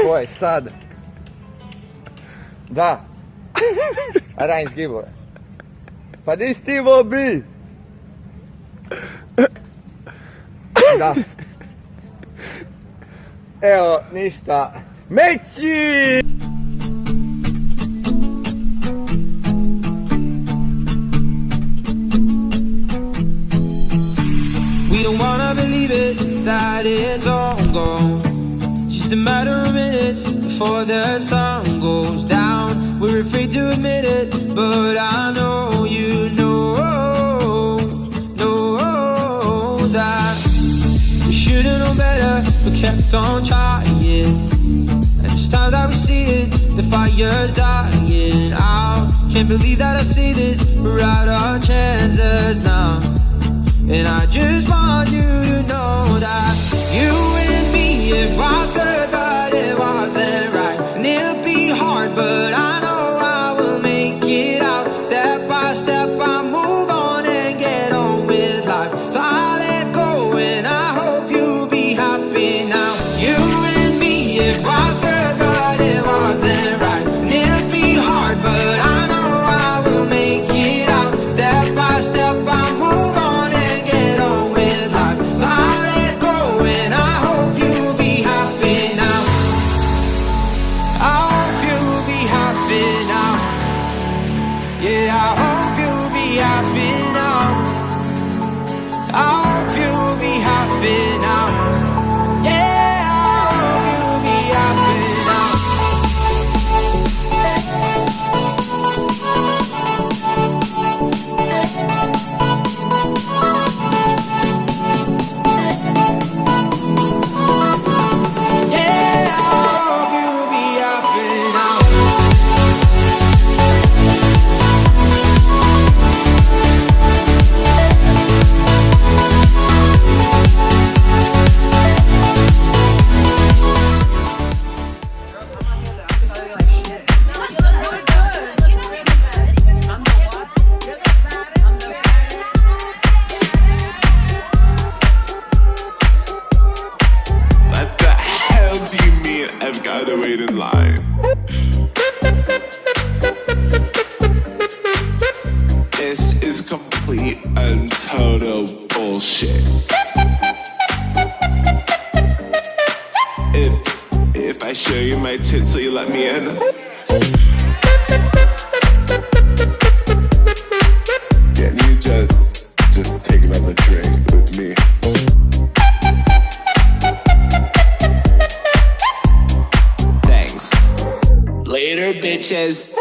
Ko je sad? Da. Rajn zgibove. Pa di stivo bi? Da. Evo, ništa. Meći! We don't wanna believe it, that it's all gone. Just a matter of minutes before the sun goes down. We're afraid to admit it, but I know you know that we should've known better, but kept on trying. And it's time that we see it, the fire's dying out. Can't believe that I say this, we're out our chances now. And I just want you to know that you and me, it was good, but it wasn't right. And it'll be hard, but I know I will make it out. Step by step, I move on and get on with life. So I let go and I hope you'll be happy now. You and me, it was good, but it wasn't right. And it'll be hard, but I know I will make it out. Step by step, I move on. Bitches.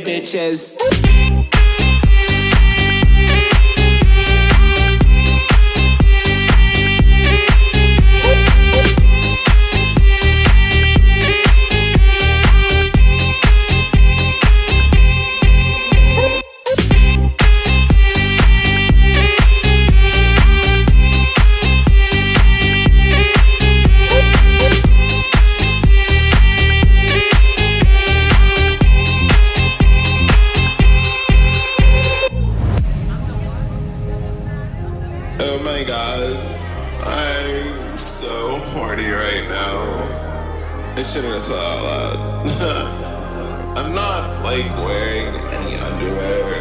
Bitches. Shouldn't have said out loud. I'm not like wearing any underwear